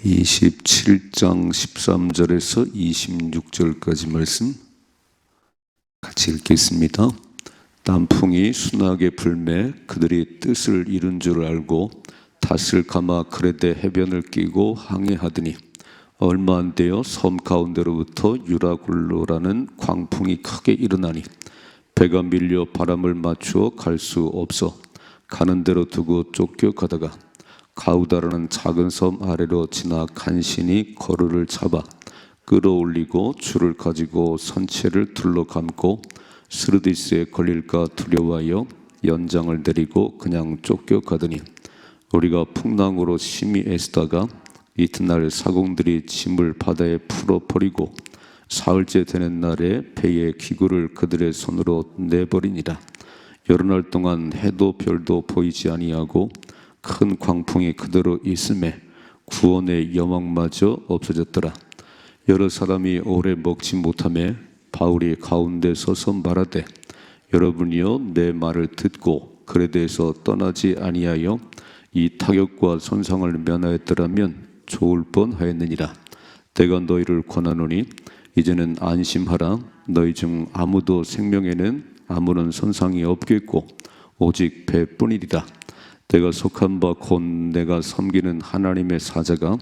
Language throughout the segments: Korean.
27장 13절에서 26절까지 말씀 같이 읽겠습니다. 단풍이 순하게 불매 그들이 뜻을 이룬 줄 알고 닷을 감아 그레데 해변을 끼고 항해하더니 얼마 안 되어 섬 가운데로부터 유라굴로라는 광풍이 크게 일어나니 배가 밀려 바람을 맞추어 갈 수 없어 가는 대로 두고 쫓겨가다가 가우다라는 작은 섬 아래로 지나 간신히 거루를 잡아 끌어올리고 줄을 가지고 선체를 둘러감고 스르디스에 걸릴까 두려워하여 연장을 내리고 그냥 쫓겨가더니 우리가 풍랑으로 심히 애쓰다가 이튿날 사공들이 짐을 바다에 풀어버리고 사흘째 되는 날에 배의 기구를 그들의 손으로 내버리니라. 여러 날 동안 해도 별도 보이지 아니하고 큰 광풍이 그대로 있음에 구원의 여망마저 없어졌더라. 여러 사람이 오래 먹지 못하며 바울이 가운데 서서 말하되 여러분이여 내 말을 듣고 그레데에서 떠나지 아니하여 이 타격과 손상을 면하였더라면 좋을 뻔하였느니라. 내가 너희를 권하노니 이제는 안심하라. 너희 중 아무도 생명에는 아무런 손상이 없겠고 오직 배뿐이리라. 내가 속한 바 곧 내가 섬기는 하나님의 사자가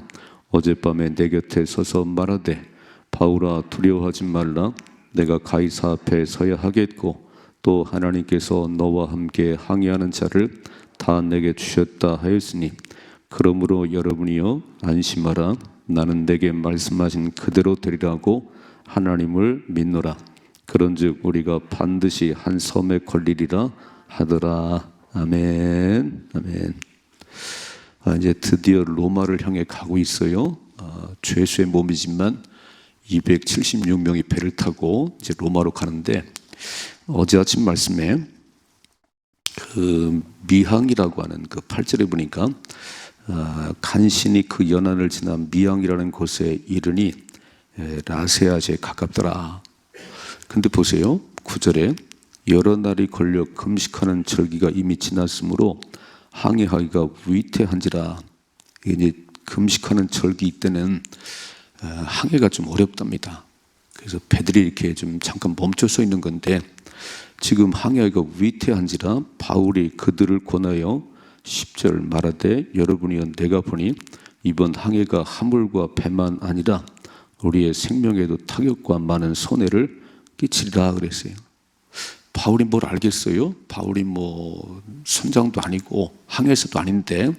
어젯밤에 내 곁에 서서 말하되 바울아 두려워하지 말라. 내가 가이사 앞에 서야 하겠고 또 하나님께서 너와 함께 항해하는 자를 다 내게 주셨다 하였으니 그러므로 여러분이여 안심하라. 나는 내게 말씀하신 그대로 되리라고 하나님을 믿노라. 그런즉 우리가 반드시 한 섬에 걸리리라 하더라. 아멘. 아멘. 이제 드디어 로마를 향해 가고 있어요. 죄수의 몸이지만 276명이 배를 타고 이제 로마로 가는데 어제 아침 말씀에 그 미항이라고 하는 그 8절에 보니까 간신히 그 연안을 지나 미항이라는 곳에 이르니 라세아제에 가깝더라. 근데 보세요. 9절에 여러 날이 걸려 금식하는 절기가 이미 지났으므로 항해하기가 위태한지라. 이제 금식하는 절기 때는 항해가 좀 어렵답니다. 그래서 배들이 이렇게 좀 잠깐 멈춰 서 있는 건데 지금 항해하기가 위태한지라 바울이 그들을 권하여 10절 말하되 여러분이여 내가 보니 이번 항해가 화물과 배만 아니라 우리의 생명에도 타격과 많은 손해를 끼치리라 그랬어요. 바울이 뭘 알겠어요? 바울이 뭐 선장도 아니고 항해사도 아닌데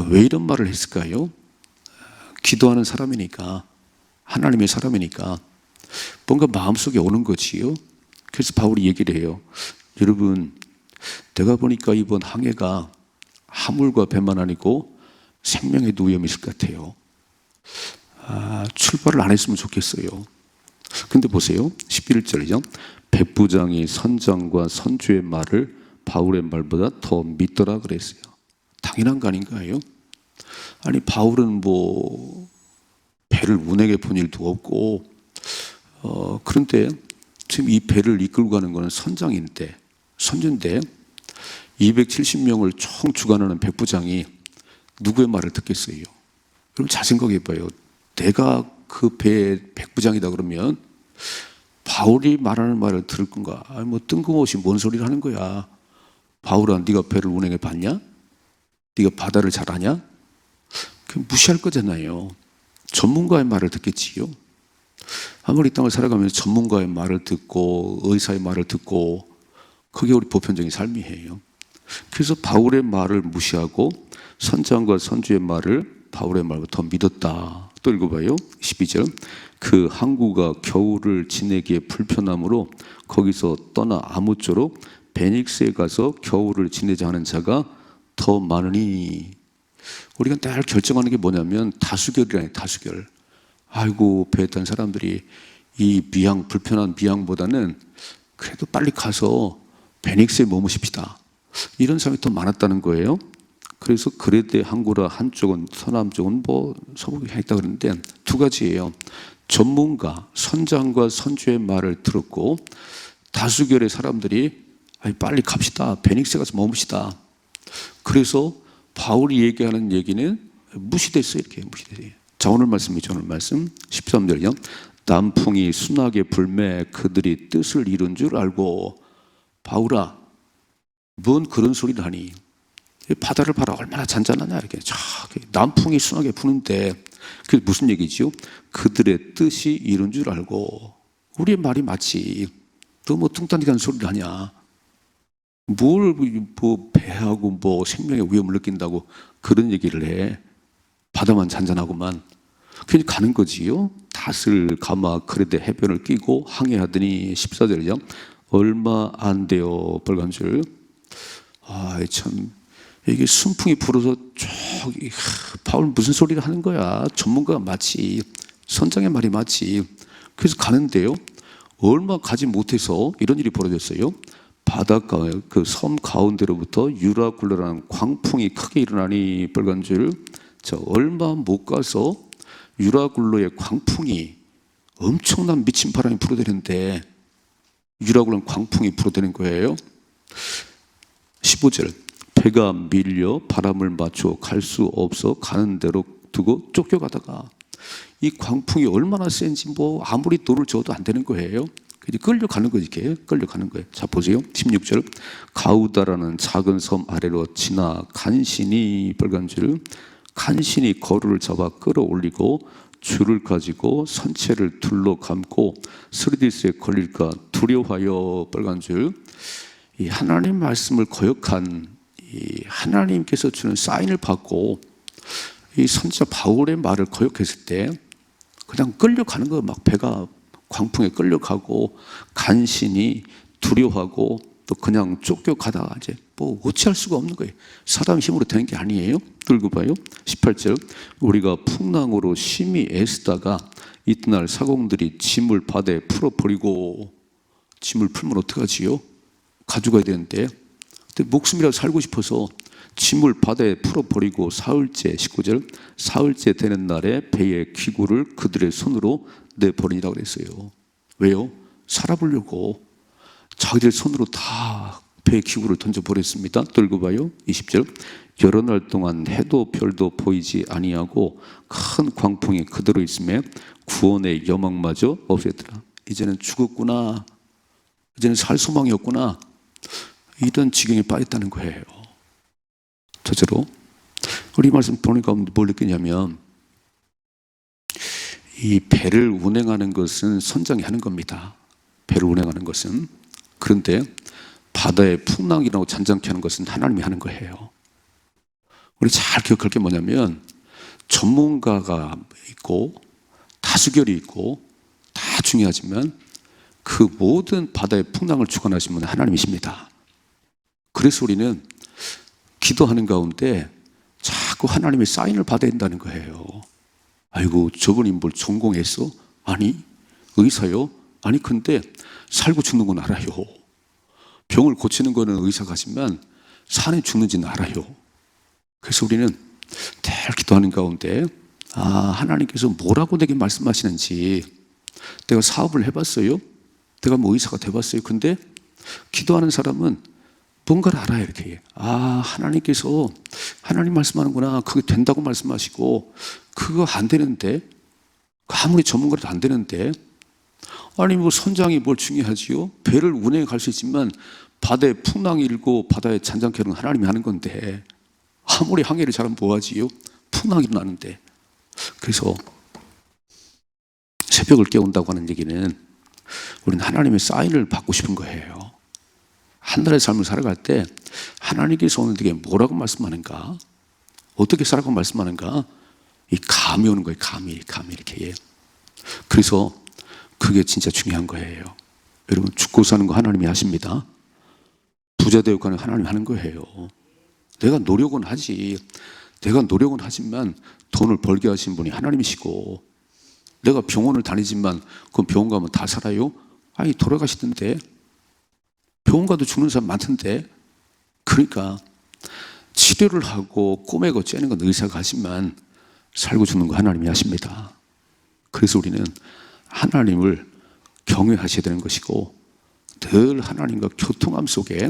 왜 이런 말을 했을까요? 기도하는 사람이니까, 하나님의 사람이니까 뭔가 마음속에 오는 거지요. 그래서 바울이 얘기를 해요. 여러분, 내가 보니까 이번 항해가 화물과 배만 아니고 생명에도 위험이 있을 것 같아요. 출발을 안 했으면 좋겠어요. 근데 보세요. 11절이죠. 백부장이 선장과 선주의 말을 바울의 말보다 더 믿더라 그랬어요. 당연한 거 아닌가요? 아니 바울은 뭐 배를 운행해 본 일도 없고 그런데 지금 이 배를 이끌고 가는 거는 선장인데 선주인데 270명을 총 주관하는 백부장이 누구의 말을 듣겠어요? 그럼 잘 생각해 봐요. 내가 그 배의 백부장이다 그러면 바울이 말하는 말을 들을 건가? 뭐 뜬금없이 뭔 소리를 하는 거야. 바울아 네가 배를 운행해 봤냐? 네가 바다를 잘 아냐? 무시할 거잖아요. 전문가의 말을 듣겠지요. 아무리 이 땅을 살아가면서 전문가의 말을 듣고 의사의 말을 듣고 그게 우리 보편적인 삶이에요. 그래서 바울의 말을 무시하고 선장과 선주의 말을 바울의 말보다 더 믿었다. 또 읽어봐요. 12절. 그 항구가 겨울을 지내기에 불편하므로 거기서 떠나 아무쪼록 베닉스에 가서 겨울을 지내자 하는 자가 더 많으니. 우리가 늘 결정하는 게 뭐냐면 다수결이라니. 다수결. 아이고 배에 탄 사람들이 이 미항, 불편한 미항보다는 그래도 빨리 가서 베닉스에 머무십시다. 이런 사람이 더 많았다는 거예요. 그래서 그레데 항구라 한쪽은 서남 쪽은 뭐 서북에 했다 그러는데 두 가지예요. 전문가, 선장과 선주의 말을 들었고 다수결의 사람들이 빨리 갑시다. 베닉스에 가서 머뭅시다. 그래서 바울이 얘기하는 얘기는 무시됐어요. 이렇게 무시됐어요. 자, 오늘 말씀이죠. 오늘 말씀 13절이요. 남풍이 순하게 불매 그들이 뜻을 이룬 줄 알고. 바울아, 뭔 그런 소리를 하니? 바다를 봐라, 얼마나 잔잔하냐. 이렇게 남풍이 순하게 부는데 그게 무슨 얘기지요? 그들의 뜻이 이룬 줄 알고. 우리의 말이 맞지. 너 뭐 뚱딴이라는 소리를 하냐? 뭘 뭐 배하고 뭐 생명의 위험을 느낀다고 그런 얘기를 해. 바다만 잔잔하고만. 그냥 가는 거지요. 닷을 감아 그레데 해변을 끼고 항해하더니 14절이죠. 얼마 안 돼요. 벌간줄. 참 이게 순풍이 불어서 저기 바울 무슨 소리를 하는 거야. 전문가가 맞지. 선장의 말이 맞지. 그래서 가는데요. 얼마 가지 못해서 이런 일이 벌어졌어요. 바닷가 그 섬 가운데로부터 유라굴로라는 광풍이 크게 일어나니 벌간줄. 자, 얼마 못 가서 유라굴로의 광풍이 엄청난 미친 바람이 불어대는데 유라굴로는 광풍이 불어대는 거예요. 15절. 배가 밀려 바람을 맞춰 갈 수 없어 가는 대로 두고 쫓겨가다가 이 광풍이 얼마나 센지 뭐 아무리 돌을 저어도 안 되는 거예요. 끌려가는 거지. 이렇게 끌려가는 거예요. 자, 보세요. 16절. 가우다라는 작은 섬 아래로 지나 간신히 빨간줄 간신히 거루를 잡아 끌어올리고 줄을 가지고 선체를 둘러 감고 스르디스에 걸릴까 두려워하여 빨간줄. 이 하나님 말씀을 거역한 이 하나님께서 주는 사인을 받고 이 선지자 바울의 말을 거역했을 때 그냥 끌려가는 거예요. 막 배가 광풍에 끌려가고 간신히 두려워하고 또 그냥 쫓겨가다가 이제 뭐 어찌할 수가 없는 거예요. 사람 힘으로 되는 게 아니에요. 들고 봐요. 18절. 우리가 풍랑으로 심히 애쓰다가 이튿날 사공들이 짐을 바다에 풀어버리고. 짐을 풀면 어떡하지요? 가져가야 되는데 근데 목숨이라도 살고 싶어서 짐을 바다에 풀어버리고 사흘째 19절 사흘째 되는 날에 배의 기구를 그들의 손으로 내버리라고 그랬어요. 왜요? 살아보려고 자기들 손으로 다 배의 기구를 던져버렸습니다. 들고 봐요. 20절. 여러 날 동안 해도 별도 보이지 아니하고 큰 광풍이 그대로 있음에 구원의 여망마저 없었더라. 이제는 죽었구나. 이제는 살 소망이 없구나. 이런 지경에 빠졌다는 거예요. 저절로 우리 말씀 보니까 뭘 느끼냐면 이 배를 운행하는 것은 선장이 하는 겁니다. 배를 운행하는 것은. 그런데 바다의 풍랑이라고 잔잔케 하는 것은 하나님이 하는 거예요. 우리 잘 기억할 게 뭐냐면 전문가가 있고 다수결이 있고 다 중요하지만 그 모든 바다의 풍랑을 주관하신 분은 하나님이십니다. 그래서 우리는 기도하는 가운데 자꾸 하나님의 사인을 받아야 된다는 거예요. 아이고 저분이 뭘 전공했어? 아니 의사요? 아니 근데 살고 죽는 건 알아요. 병을 고치는 거는 의사가 하지만 사람이 죽는지는 알아요. 그래서 우리는 늘 기도하는 가운데 하나님께서 뭐라고 내게 말씀하시는지. 내가 사업을 해봤어요. 내가 뭐 의사가 돼봤어요. 근데 기도하는 사람은 뭔가를 알아요. 이렇게 하나님께서 하나님 말씀하는구나. 그게 된다고 말씀하시고 그거 안 되는데 아무리 전문가라도 안 되는데 아니 뭐 선장이 뭘 중요하지요? 배를 운행해 갈 수 있지만 바다에 풍랑이 일고 바다에 잔잔케 하는 건 하나님이 하는 건데 아무리 항해를 잘하면 뭐하지요? 풍랑이 일어나는데. 그래서 새벽을 깨운다고 하는 얘기는 우리는 하나님의 사인을 받고 싶은 거예요. 한 달의 삶을 살아갈 때 하나님께서 오늘에게 뭐라고 말씀하는가, 어떻게 살아가고 말씀하는가, 이 감이 오는 거예요. 감이 이렇게. 그래서 그게 진짜 중요한 거예요. 여러분 죽고 사는 거 하나님이 하십니다. 부자 되고 가는 하나님이 하는 거예요. 내가 노력은 하지. 내가 노력은 하지만 돈을 벌게 하신 분이 하나님이시고, 내가 병원을 다니지만 그 병원 가면 다 살아요? 아니 돌아가시던데. 병원 가도 죽는 사람 많던데. 그러니까 치료를 하고 꼬매고 째는 건 의사가 하지만 살고 죽는 거 하나님이 하십니다. 그래서 우리는 하나님을 경외하셔야 되는 것이고 늘 하나님과 교통함 속에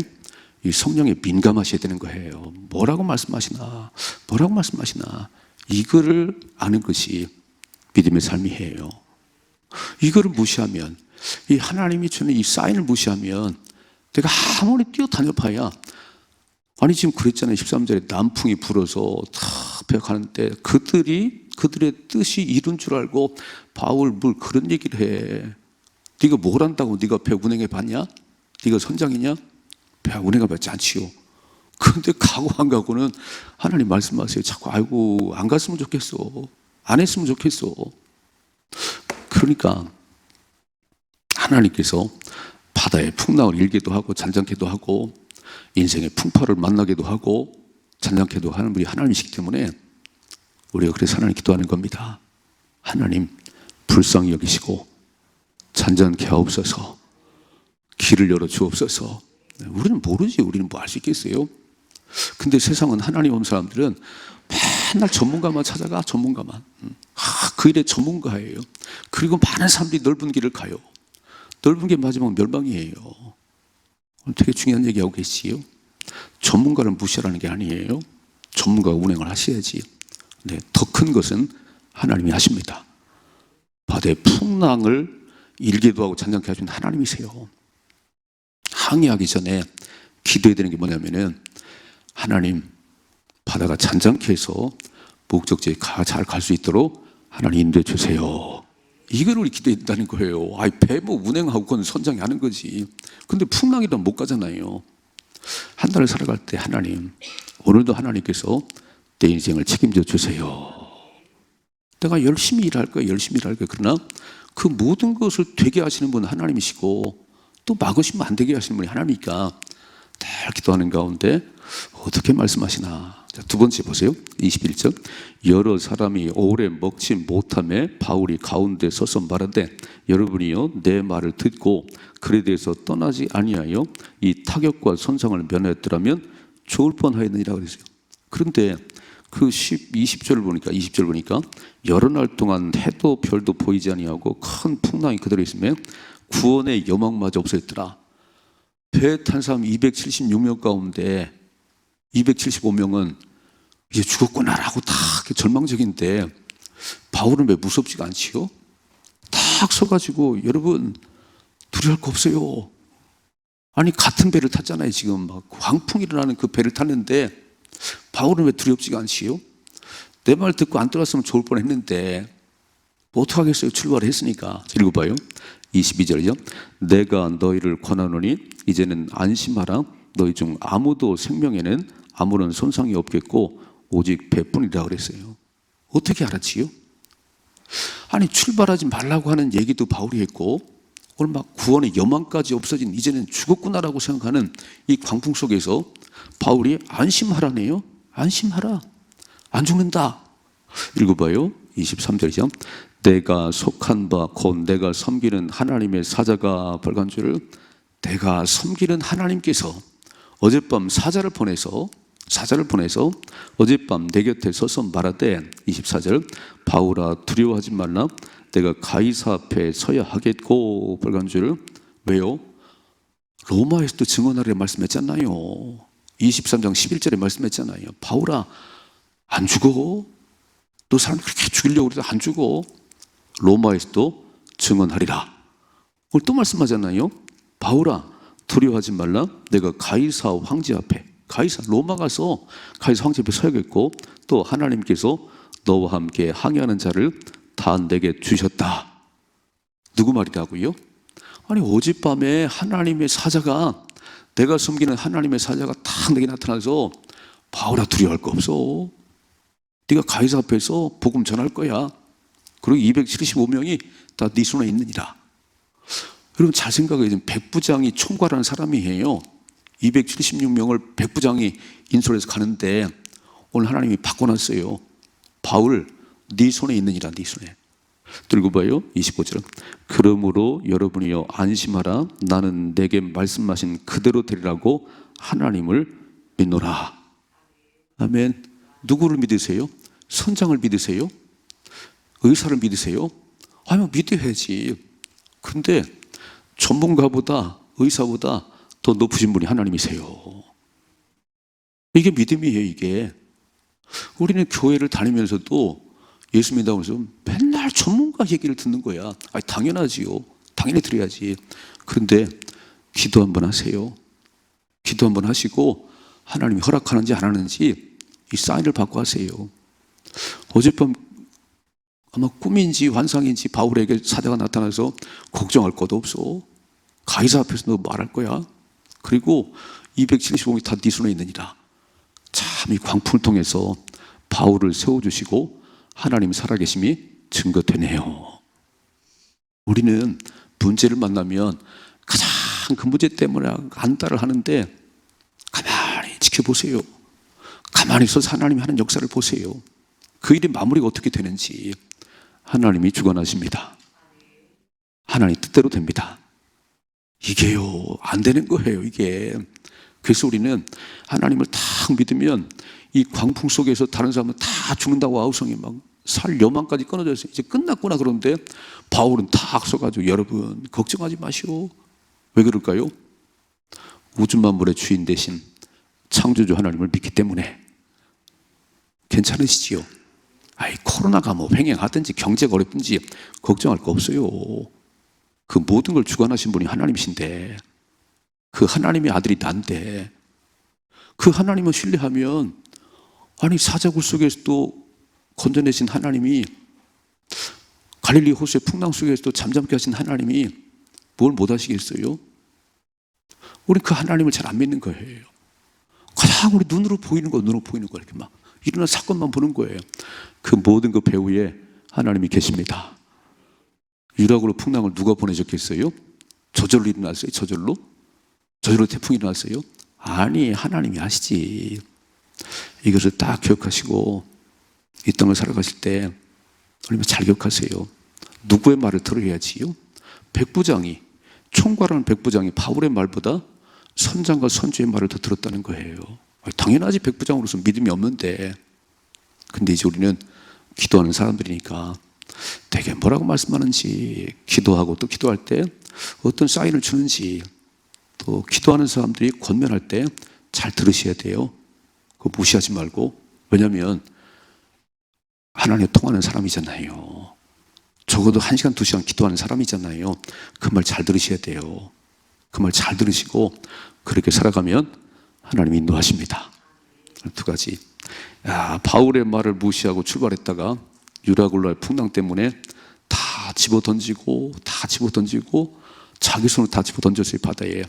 이 성령에 민감하셔야 되는 거예요. 뭐라고 말씀하시나 이거를 아는 것이 믿음의 삶이에요. 이거를 무시하면, 이 하나님이 주는 이 사인을 무시하면 내가 아무리 뛰어다녀 봐야, 아니 지금 그랬잖아요. 13절에 남풍이 불어서 다 앞에 가는데 그들의 뜻이 이룬 줄 알고 바울 뭘 그런 얘기를 해. 네가 뭘 한다고 네가 배 운행해 봤냐? 네가 선장이냐? 배 운행해 봤지 않지요. 그런데 가고 안 가고는 하나님 말씀하세요. 자꾸 아이고 안 갔으면 좋겠어. 안 했으면 좋겠어. 그러니까 하나님께서 바다의 풍랑을 일기도 하고 잔잔케도 하고 인생의 풍파를 만나기도 하고 잔잔케도 하는 분이 하나님이시기 때문에 우리가 그래서 하나님 기도하는 겁니다. 하나님 불쌍히 여기시고 잔잔케 하옵소서. 길을 열어 주옵소서. 우리는 모르지. 우리는 뭐 알 수 있겠어요? 근데 세상은 하나님 없는 사람들은 맨날 전문가만 찾아가. 전문가만. 그 일의 전문가예요. 그리고 많은 사람들이 넓은 길을 가요. 넓은 게 마지막 멸망이에요. 되게 중요한 얘기하고 계시지요. 전문가를 무시하라는 게 아니에요. 전문가가 운행을 하셔야지. 네, 더 큰 것은 하나님이 하십니다. 바다의 풍랑을 일게도 하고 잔잔케 하시는 하나님이세요. 항의하기 전에 기도해야 되는 게 뭐냐면은, 하나님 바다가 잔잔케 해서 목적지에 잘 갈 수 있도록 하나님 인도해 주세요. 이걸 우리 기도해야 된다는 거예요. 배 뭐 운행하고 그건 선장이 하는 거지. 근데 풍랑이라면 못 가잖아요. 한 달을 살아갈 때 하나님, 오늘도 하나님께서 내 인생을 책임져 주세요. 내가 열심히 일할 거야. 열심히 일할 거야. 그러나 그 모든 것을 되게 하시는 분은 하나님이시고 또 막으시면 안 되게 하시는 분이 하나님이니까 늘 기도하는 가운데 어떻게 말씀하시나. 자, 두 번째 보세요. 21절. 여러 사람이 오래 먹지 못하며 바울이 가운데 서서 말하되, 여러분이요 내 말을 듣고 그에 대해서 떠나지 아니하여 이 타격과 손상을 면하였더라면 좋을 뻔하였느니라 그랬어요. 그런데 그 20절 보니까 여러 날 동안 해도 별도 보이지 아니하고 큰 풍랑이 그대로 있으며 구원의 여망마저 없어졌더라. 배에 탄 사람 276명 가운데 275명은 이제 죽었구나라고 다 절망적인데, 바울은 왜 무섭지가 않지요? 딱 서가지고, 여러분 두려울 거 없어요. 아니 같은 배를 탔잖아요. 지금 막 광풍이 일어나는 그 배를 탔는데 바울은 왜 두렵지가 않지요? 내 말 듣고 안 들었으면 좋을 뻔했는데 뭐 어떡하겠어요? 출발을 했으니까. 읽어봐요. 22절이요. 내가 너희를 권하노니 이제는 안심하라. 너희 중 아무도 생명에는 아무런 손상이 없겠고 오직 배뿐이라 그랬어요. 어떻게 알았지요? 아니 출발하지 말라고 하는 얘기도 바울이 했고, 오늘 막 구원의 여망까지 없어진, 이제는 죽었구나라고 생각하는 이 광풍 속에서 바울이 안심하라네요. 안심하라. 안 죽는다. 읽어봐요. 23절이죠. 내가 속한 바 곧 내가 섬기는 하나님의 사자가 벌간 줄을. 내가 섬기는 하나님께서 어젯밤 사자를 보내서 어젯밤 내 곁에 서서 말하되, 24절, 바울아 두려워하지 말라. 내가 가이사 앞에 서야 하겠고 벌간 줄을. 왜요? 로마에서도 증언하리라 말씀했잖아요. 23장 11절에 말씀했잖아요. 바울아 안 죽어. 너 사람 그렇게 죽이려고 그래도 안 죽어. 로마에서도 증언하리라. 오늘 또 말씀하잖아요. 바울아 두려워하지 말라. 내가 가이사 황제 앞에, 로마 가서 가이사 황제 앞에 서야겠고, 또 하나님께서 너와 함께 항해하는 자를 다 내게 주셨다. 누구 말이라고요? 아니 어젯밤에 하나님의 사자가, 내가 섬기는 하나님의 사자가 딱 내게 나타나서, 바울아 두려워할 거 없어. 네가 가이사 앞에서 복음 전할 거야. 그리고 275명이 다 네 손에 있느니라. 여러분 잘 생각해요. 지금 백부장이 총괄하는 사람이에요. 276명을 백부장이 인솔해서 가는데 오늘 하나님이 바꿔놨어요. 바울 네 손에 있느니라. 네 손에. 들고 봐요. 25절. 그러므로 여러분이여 안심하라. 나는 내게 말씀하신 그대로 되리라고 하나님을 믿노라. 아멘. 누구를 믿으세요? 선장을 믿으세요? 의사를 믿으세요? 아니면 믿어야지. 근데 전문가보다 의사보다 더 높으신 분이 하나님이세요. 이게 믿음이에요. 이게 우리는 교회를 다니면서도 예수 믿다고 해서 맨날 전문가 얘기를 듣는 거야. 아니, 당연하지요. 당연히 들어야지. 그런데 기도 한번 하세요. 기도 한번 하시고 하나님이 허락하는지 안 하는지 이 사인을 받고 하세요. 어젯밤 아마 꿈인지 환상인지 바울에게 사자가 나타나서 걱정할 것도 없어. 가이사 앞에서 너 말할 거야. 그리고 275명이 다 네 손에 있느니라. 참 이 광풍을 통해서 바울을 세워주시고 하나님 살아계심이 증거되네요. 우리는 문제를 만나면 가장 그 문제 때문에 안달을 하는데 가만히 지켜보세요. 가만히 있어서 하나님이 하는 역사를 보세요. 그 일이 마무리가 어떻게 되는지 하나님이 주관하십니다. 하나님 뜻대로 됩니다. 이게요, 안 되는 거예요, 이게. 그래서 우리는 하나님을 딱 믿으면 이 광풍 속에서 다른 사람은 다 죽는다고 아우성이 막 살 여망까지 끊어져 있어요. 이제 끝났구나. 그런데 바울은 탁 서가지고 여러분 걱정하지 마시오. 왜 그럴까요? 우주 만물의 주인 대신 창조주 하나님을 믿기 때문에. 괜찮으시지요? 아이, 코로나가 뭐 횡행하든지 경제가 어렵든지 걱정할 거 없어요. 그 모든 걸 주관하신 분이 하나님이신데, 그 하나님의 아들이 난데, 그 하나님을 신뢰하면, 아니 사자굴 속에서도 건져내신 하나님이, 갈릴리 호수의 풍랑 속에서도 잠잠케 하신 하나님이 뭘 못하시겠어요? 우리 그 하나님을 잘 안 믿는 거예요. 가장 우리 눈으로 보이는 거 이렇게 막 일어난 사건만 보는 거예요. 그 모든 그 배후에 하나님이 계십니다. 유락으로 풍랑을 누가 보내셨겠어요? 저절로 일어났어요? 저절로 태풍이 일어났어요? 아니, 하나님이 하시지. 이것을 딱 기억하시고 이 땅을 살아가실 때 얼마나 잘 기억하세요. 누구의 말을 들어야지요? 백부장이, 총괄하는 백부장이 바울의 말보다 선장과 선주의 말을 더 들었다는 거예요. 당연하지, 백부장으로서 믿음이 없는데. 근데 이제 우리는 기도하는 사람들이니까 되게 뭐라고 말씀하는지, 기도하고 또 기도할 때 어떤 사인을 주는지, 또 기도하는 사람들이 권면할 때 잘 들으셔야 돼요. 그거 무시하지 말고. 왜냐하면 하나님 통하는 사람이잖아요. 적어도 1시간, 2시간 기도하는 사람이잖아요. 그 말 잘 들으셔야 돼요. 그 말 잘 들으시고 그렇게 살아가면 하나님이 인도하십니다. 두 가지. 바울의 말을 무시하고 출발했다가 유라굴라의 풍랑 때문에 다 집어던지고 자기 손을 다 집어던졌어요, 바다에.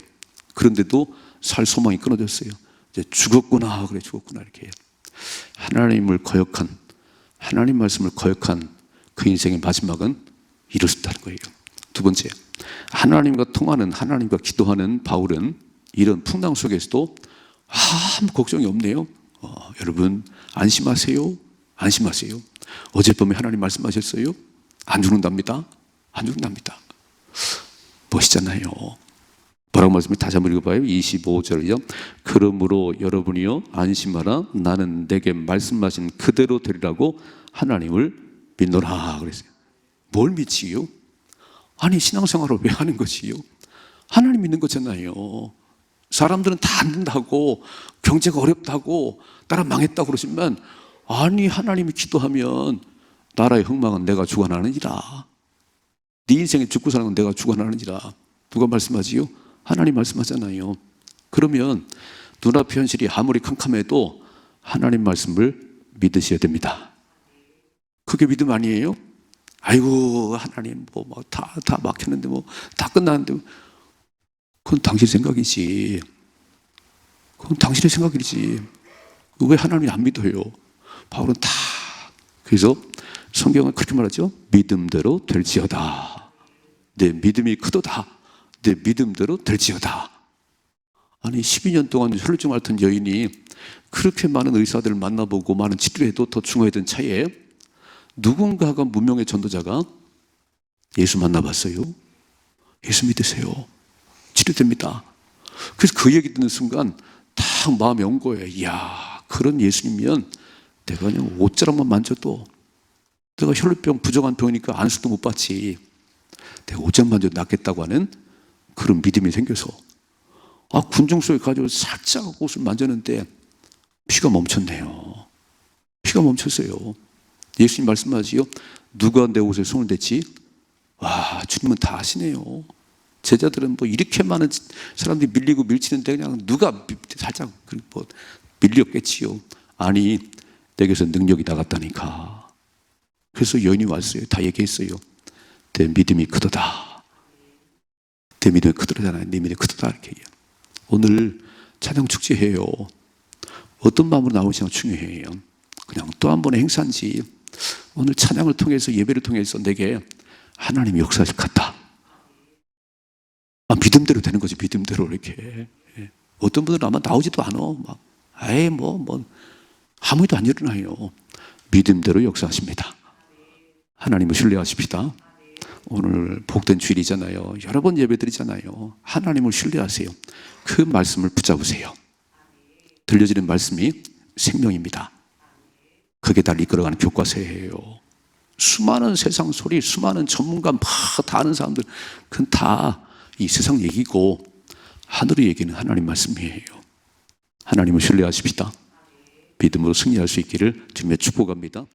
그런데도 살 소망이 끊어졌어요. 이제 죽었구나 이렇게. 하나님을 거역한, 하나님 말씀을 거역한 그 인생의 마지막은 이루었다는 거예요. 두 번째, 하나님과 통하는, 하나님과 기도하는 바울은 이런 풍랑 속에서도 아무 걱정이 없네요. 여러분 안심하세요. 어젯밤에 하나님 말씀하셨어요. 안 죽는답니다. 멋있잖아요. 뭐라고 말씀해? 다시 한번 읽어봐요. 25절이요. 그러므로 여러분이요 안심하라. 나는 내게 말씀하신 그대로 되리라고 하나님을 믿노라 그랬어요. 뭘 믿지요? 아니, 신앙생활을 왜 하는 것이요? 하나님 믿는 거잖아요. 사람들은 다 안 된다고, 경제가 어렵다고, 나라 망했다고 그러시면, 아니, 하나님이 기도하면 나라의 흥망은 내가 주관하느니라. 네 인생에 죽고 사는 건 내가 주관하느니라. 누가 말씀하지요? 하나님 말씀하잖아요. 그러면 눈앞의 현실이 아무리 캄캄해도 하나님 말씀을 믿으셔야 됩니다. 그게 믿음 아니에요? 아이고, 하나님 다 막혔는데 다 끝났는데, 그건 당신 생각이지. 그건 당신의 생각이지. 왜 하나님이 안 믿어요? 바울은 다. 그래서 성경은 그렇게 말하죠. 믿음대로 될지어다. 내 믿음이 크도다. 내 믿음대로 될지어다. 아니, 12년 동안 혈루증 앓던 여인이 그렇게 많은 의사들을 만나보고 많은 치료해도 더 중화했던 차에 누군가가 무명의 전도자가 예수 만나봤어요. 예수 믿으세요. 치료됩니다. 그래서 그 얘기 듣는 순간 딱 마음에 온 거예요. 이야, 그런 예수님이면 내가 그냥 옷자락만 만져도, 내가 혈루병 부정한 병이니까 안수도 못 받지, 내가 옷자락 만져도 낫겠다고 하는 그런 믿음이 생겨서 군중 속에 가지고 살짝 옷을 만졌는데 피가 멈췄네요. 피가 멈췄어요. 예수님 말씀하지요. 누가 내 옷에 손을 댔지? 와, 주님은 다 아시네요. 제자들은 뭐 이렇게 많은 사람들이 밀리고 밀치는데 그냥 누가 살짝 뭐 밀렸겠지요. 아니, 내게서 능력이 나갔다니까. 그래서 여인이 왔어요. 다 얘기했어요. 내 믿음이 크도다. 내 믿음이 크도다잖아요. 내 믿음이 크도다 이렇게 얘기해요. 오늘 찬양 축제해요. 어떤 마음으로 나오시냐 중요해요. 그냥 또 한 번의 행사인지 오늘 찬양을 통해서 예배를 통해서 내게 하나님이 역사하실 것 같다. 믿음대로 되는 거지. 믿음대로 이렇게. 어떤 분들은 아마 나오지도 않아. 막 아예 뭐 아무 일도 안 일어나요. 믿음대로 역사하십니다. 하나님을 신뢰하십시다. 오늘 복된 주일이잖아요. 여러 번 예배드리잖아요. 하나님을 신뢰하세요. 그 말씀을 붙잡으세요. 들려지는 말씀이 생명입니다. 그게 날 이끌어가는 교과서예요. 수많은 세상 소리, 수많은 전문가 막 다 아는 사람들, 그건 다 이 세상 얘기고 하늘의 얘기는 하나님 말씀이에요. 하나님을 신뢰하십시다. 믿음으로 승리할 수 있기를 주님의 축복합니다.